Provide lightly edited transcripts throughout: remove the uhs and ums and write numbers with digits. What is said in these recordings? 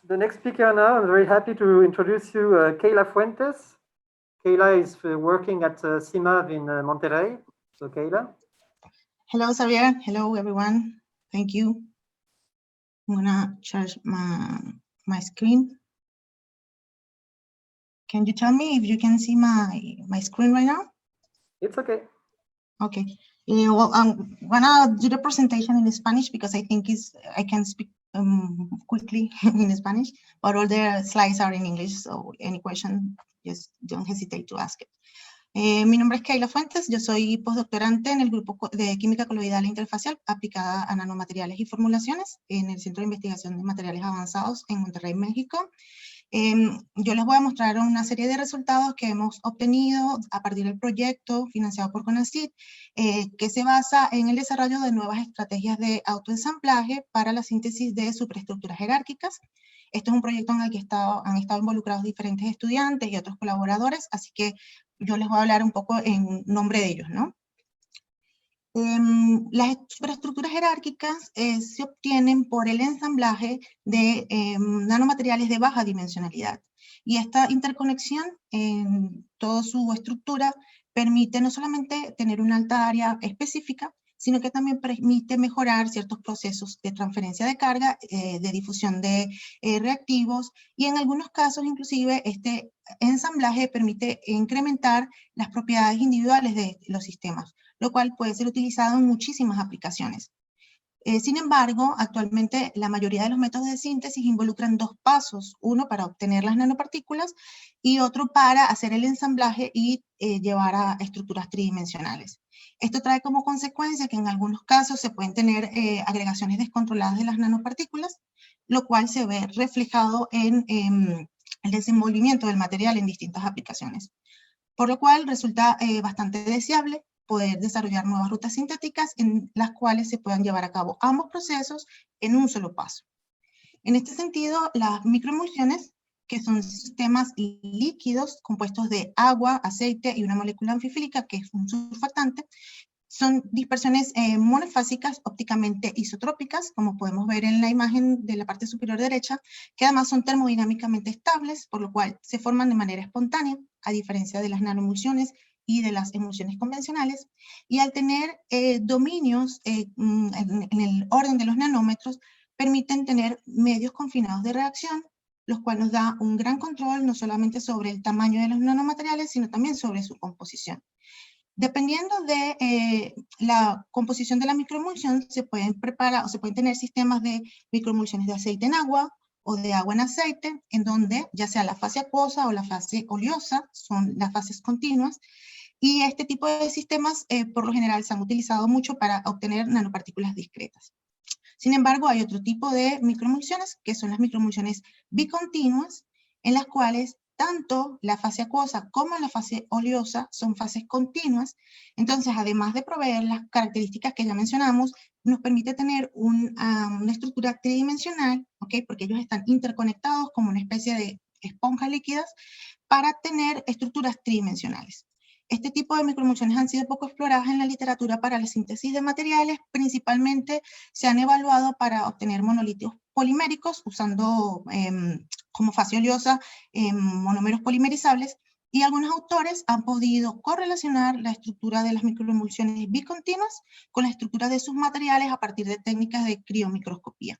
The next speaker now, I'm very happy to introduce you Kayla Fuentes. Kayla is working at CIMAV in Monterrey. So Kayla. Hello, Xavier. Hello, everyone. Thank you. I'm gonna charge my screen. Can you tell me if you can see my screen right now? It's okay. Okay. Well, I'm gonna do the presentation in Spanish because I think I can speak quickly in Spanish, but all the slides are in English, so any question, just don't hesitate to ask it. Mi nombre es Kayla Fuentes, yo soy postdoctorante en el grupo de Química Coloidal e Interfacial aplicada a nanomateriales y formulaciones en el Centro de Investigación de Materiales Avanzados en Monterrey, México. Yo les voy a mostrar una serie de resultados que hemos obtenido a partir del proyecto financiado por CONACYT, que se basa en el desarrollo de nuevas estrategias de autoensamblaje para la síntesis de superestructuras jerárquicas. Este es un proyecto en el que han estado involucrados diferentes estudiantes y otros colaboradores, así que yo les voy a hablar un poco en nombre de ellos, ¿no? Las superestructuras jerárquicas se obtienen por el ensamblaje de nanomateriales de baja dimensionalidad. Y esta interconexión en toda su estructura permite no solamente tener una alta área específica, sino que también permite mejorar ciertos procesos de transferencia de carga, de difusión de reactivos, y en algunos casos inclusive este ensamblaje permite incrementar las propiedades individuales de los sistemas, lo cual puede ser utilizado en muchísimas aplicaciones. Sin embargo, actualmente la mayoría de los métodos de síntesis involucran dos pasos, uno para obtener las nanopartículas y otro para hacer el ensamblaje y llevar a estructuras tridimensionales. Esto trae como consecuencia que en algunos casos se pueden tener agregaciones descontroladas de las nanopartículas, lo cual se ve reflejado en el desenvolvimiento del material en distintas aplicaciones. Por lo cual resulta bastante deseable poder desarrollar nuevas rutas sintéticas en las cuales se puedan llevar a cabo ambos procesos en un solo paso. En este sentido, las microemulsiones, que son sistemas líquidos compuestos de agua, aceite y una molécula anfifílica, que es un surfactante, son dispersiones monofásicas ópticamente isotrópicas, como podemos ver en la imagen de la parte superior derecha, que además son termodinámicamente estables, por lo cual se forman de manera espontánea, a diferencia de las nanoemulsiones y de las emulsiones convencionales, y al tener dominios en el orden de los nanómetros, permiten tener medios confinados de reacción, los cuales nos da un gran control no solamente sobre el tamaño de los nanomateriales, sino también sobre su composición. Dependiendo de la composición de la microemulsión, se pueden preparar o se pueden tener sistemas de microemulsiones de aceite en agua o de agua en aceite, en donde ya sea la fase acuosa o la fase oleosa, son las fases continuas, y este tipo de sistemas por lo general se han utilizado mucho para obtener nanopartículas discretas. Sin embargo, hay otro tipo de microemulsiones, que son las microemulsiones bicontinuas, en las cuales tanto la fase acuosa como la fase oleosa son fases continuas. Entonces, además de proveer las características que ya mencionamos, nos permite tener una estructura tridimensional, ¿okay? Porque ellos están interconectados como una especie de esponjas líquidas para tener estructuras tridimensionales. Este tipo de microemulsiones han sido poco exploradas en la literatura para la síntesis de materiales, principalmente se han evaluado para obtener monolitos poliméricos usando como fase oleosa monómeros polimerizables, y algunos autores han podido correlacionar la estructura de las microemulsiones bicontinuas con la estructura de sus materiales a partir de técnicas de criomicroscopía.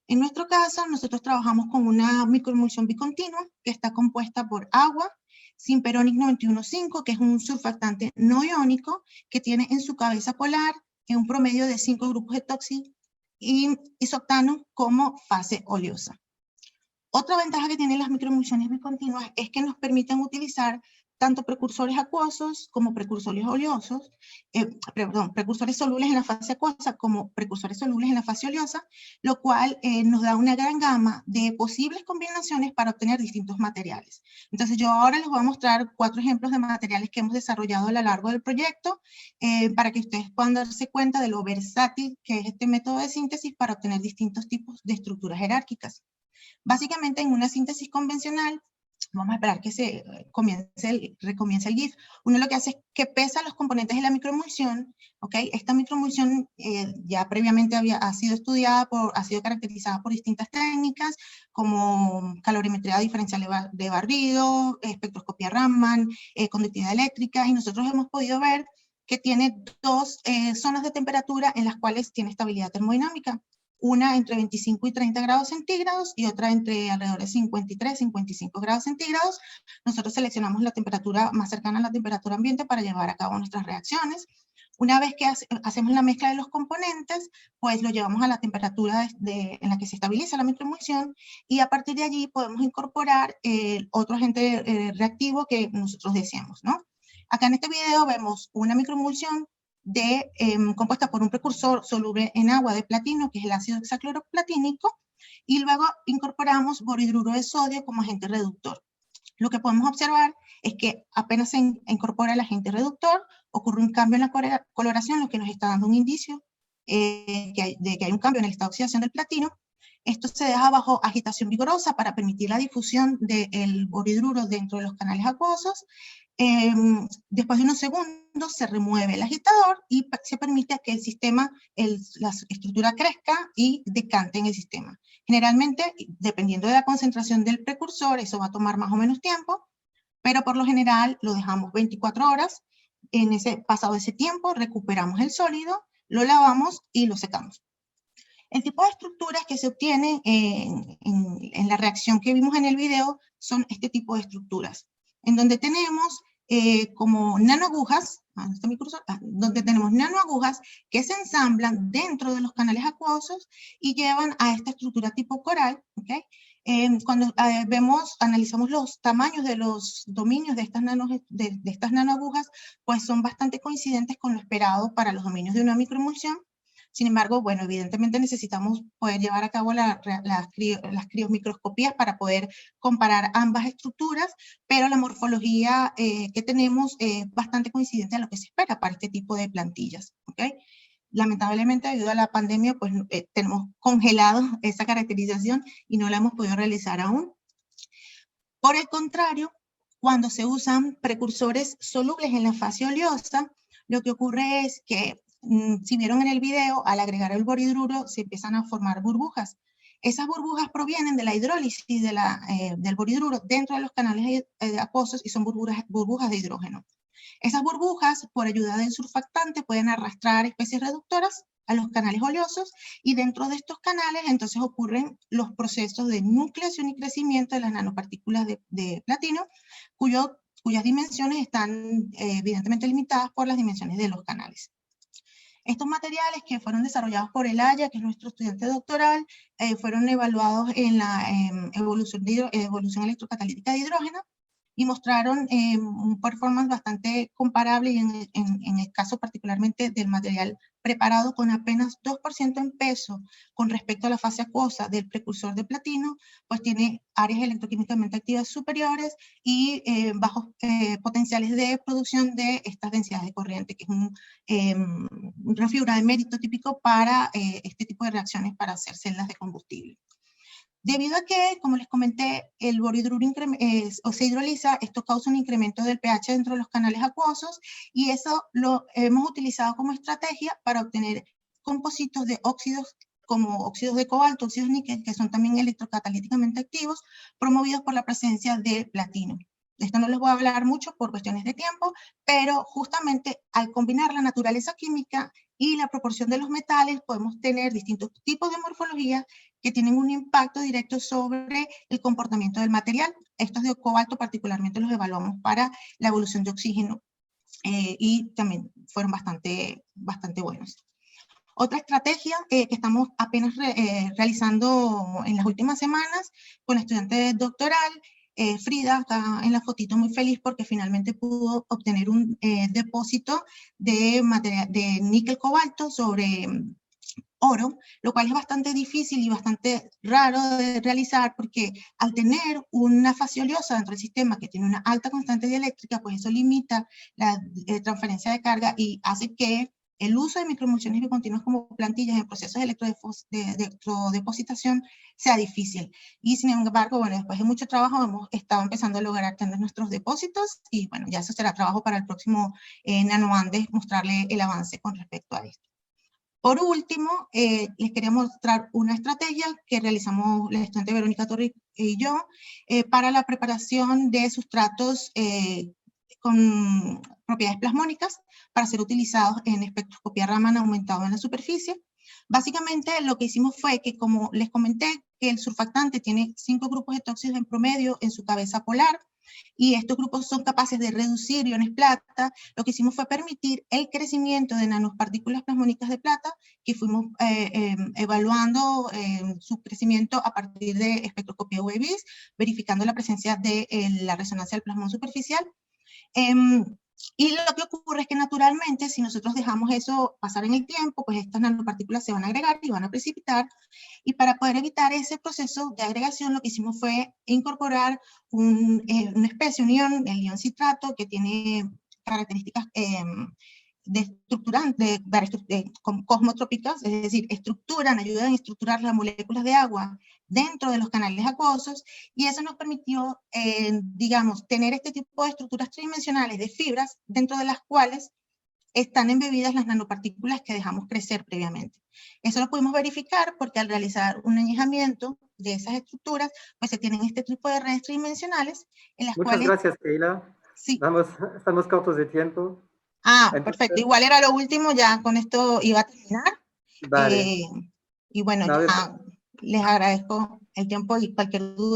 En nuestro caso, nosotros trabajamos con una microemulsión bicontinua que está compuesta por agua, Simperonic 91,5, que es un surfactante no iónico que tiene en su cabeza polar un promedio de 5 grupos de toxi y isoctano como fase oleosa. Otra ventaja que tienen las microemulsiones bicontinuas es que nos permiten utilizar tanto precursores acuosos como precursores oleosos, precursores solubles en la fase acuosa como precursores solubles en la fase oleosa, lo cual nos da una gran gama de posibles combinaciones para obtener distintos materiales. Entonces yo ahora les voy a mostrar 4 ejemplos de materiales que hemos desarrollado a lo largo del proyecto para que ustedes puedan darse cuenta de lo versátil que es este método de síntesis para obtener distintos tipos de estructuras jerárquicas. Básicamente, en una síntesis convencional, Vamos a esperar que recomience el GIF. Uno lo que hace es que pesa los componentes de la microemulsión, ¿ok? Esta microemulsión ya previamente ha sido estudiada, ha sido caracterizada por distintas técnicas, como calorimetría diferencial de barrido, espectroscopia Raman, conductividad eléctrica, y nosotros hemos podido ver que tiene dos zonas de temperatura en las cuales tiene estabilidad termodinámica. Una entre 25 y 30 grados centígrados y otra entre alrededor de 53 y 55 grados centígrados. Nosotros seleccionamos la temperatura más cercana a la temperatura ambiente para llevar a cabo nuestras reacciones. Una vez que hacemos la mezcla de los componentes, pues lo llevamos a la temperatura en la que se estabiliza la microemulsión, y a partir de allí podemos incorporar otro agente reactivo que nosotros deseamos, ¿no? Acá en este video vemos una microemulsión compuesta por un precursor soluble en agua de platino, que es el ácido hexacloroplatínico, y luego incorporamos borhidruro de sodio como agente reductor. Lo que podemos observar es que apenas se incorpora el agente reductor, ocurre un cambio en la coloración, lo que nos está dando un indicio de que hay un cambio en el estado de oxidación del platino. Esto se deja bajo agitación vigorosa para permitir la difusión del borhidruro dentro de los canales acuosos. Después de unos segundos se remueve el agitador y se permite que el sistema, la estructura crezca y decante en el sistema. Generalmente, dependiendo de la concentración del precursor, eso va a tomar más o menos tiempo, pero por lo general lo dejamos 24 horas. Pasado ese tiempo, recuperamos el sólido, lo lavamos y lo secamos. El tipo de estructuras que se obtienen en la reacción que vimos en el video son este tipo de estructuras, en donde tenemos como nanoagujas, donde tenemos nanoagujas que se ensamblan dentro de los canales acuosos y llevan a esta estructura tipo coral, ¿okay? Cuando analizamos los tamaños de los dominios de estas nanoagujas, pues son bastante coincidentes con lo esperado para los dominios de una microemulsión. Sin embargo, bueno, evidentemente necesitamos poder llevar a cabo las criomicroscopías para poder comparar ambas estructuras, pero la morfología que tenemos es bastante coincidente a lo que se espera para este tipo de plantillas, ¿okay? Lamentablemente, debido a la pandemia, pues tenemos congelado esa caracterización y no la hemos podido realizar aún. Por el contrario, cuando se usan precursores solubles en la fase oleosa, lo que ocurre es que, si vieron en el video, al agregar el borhidruro se empiezan a formar burbujas. Esas burbujas provienen de la hidrólisis del borhidruro dentro de los canales acuosos y son burbujas de hidrógeno. Esas burbujas, por ayuda del surfactante, pueden arrastrar especies reductoras a los canales oleosos, y dentro de estos canales entonces ocurren los procesos de nucleación y crecimiento de las nanopartículas de platino, cuyas dimensiones están evidentemente limitadas por las dimensiones de los canales. Estos materiales, que fueron desarrollados por el Aya, que es nuestro estudiante doctoral, fueron evaluados en la evolución electrocatalítica de hidrógeno, y mostraron un performance bastante comparable, y en el caso particularmente del material preparado con apenas 2% en peso con respecto a la fase acuosa del precursor de platino, pues tiene áreas electroquímicamente activas superiores y bajos potenciales de producción de estas densidades de corriente, que es una figura de mérito típico para este tipo de reacciones para hacer celdas de combustible. Debido a que, como les comenté, el borhidruro se hidroliza, esto causa un incremento del pH dentro de los canales acuosos, y eso lo hemos utilizado como estrategia para obtener compositos de óxidos, como óxidos de cobalto, óxidos níquel, que son también electrocatalíticamente activos, promovidos por la presencia de platino. De esto no les voy a hablar mucho por cuestiones de tiempo, pero justamente al combinar la naturaleza química y la proporción de los metales, podemos tener distintos tipos de morfología que tienen un impacto directo sobre el comportamiento del material. Estos de cobalto particularmente los evaluamos para la evolución de oxígeno y también fueron bastante buenos. Otra estrategia que estamos apenas realizando en las últimas semanas con la estudiante doctoral, Frida, está en la fotito muy feliz porque finalmente pudo obtener un depósito de níquel cobalto sobre oro, lo cual es bastante difícil y bastante raro de realizar, porque al tener una fase oleosa dentro del sistema que tiene una alta constante dieléctrica, pues eso limita la transferencia de carga y hace que el uso de microemulsiones bicontinuas como plantillas en procesos de electrodepositación sea difícil. Y sin embargo, bueno, después de mucho trabajo hemos estado empezando a lograr tener nuestros depósitos y bueno, ya eso será trabajo para el próximo NanoAndes, mostrarle el avance con respecto a esto. Por último, les quería mostrar una estrategia que realizamos la estudiante Verónica Torri y yo para la preparación de sustratos con propiedades plasmónicas para ser utilizados en espectroscopía Raman aumentado en la superficie. Básicamente lo que hicimos fue que, como les comenté, que el surfactante tiene 5 grupos de tóxicos en promedio en su cabeza polar, y estos grupos son capaces de reducir iones plata. Lo que hicimos fue permitir el crecimiento de nanopartículas plasmónicas de plata, que fuimos evaluando su crecimiento a partir de espectroscopía UV-Vis, verificando la presencia de la resonancia del plasmón superficial. Y lo que ocurre es que naturalmente, si nosotros dejamos eso pasar en el tiempo, pues estas nanopartículas se van a agregar y van a precipitar. Y para poder evitar ese proceso de agregación, lo que hicimos fue incorporar una especie, un ion, el ion citrato, que tiene características cosmotrópicas, es decir, ayudan a estructurar las moléculas de agua dentro de los canales acuosos, y eso nos permitió, digamos, tener este tipo de estructuras tridimensionales de fibras, dentro de las cuales están embebidas las nanopartículas que dejamos crecer previamente. Eso lo pudimos verificar porque al realizar un añejamiento de esas estructuras, pues se tienen este tipo de redes tridimensionales en las Muchas cuales... gracias, Keila. Sí. Estamos cortos de tiempo. Entonces, perfecto. Igual era lo último, ya con esto iba a terminar. Vale. Y bueno, ya les agradezco el tiempo y cualquier duda.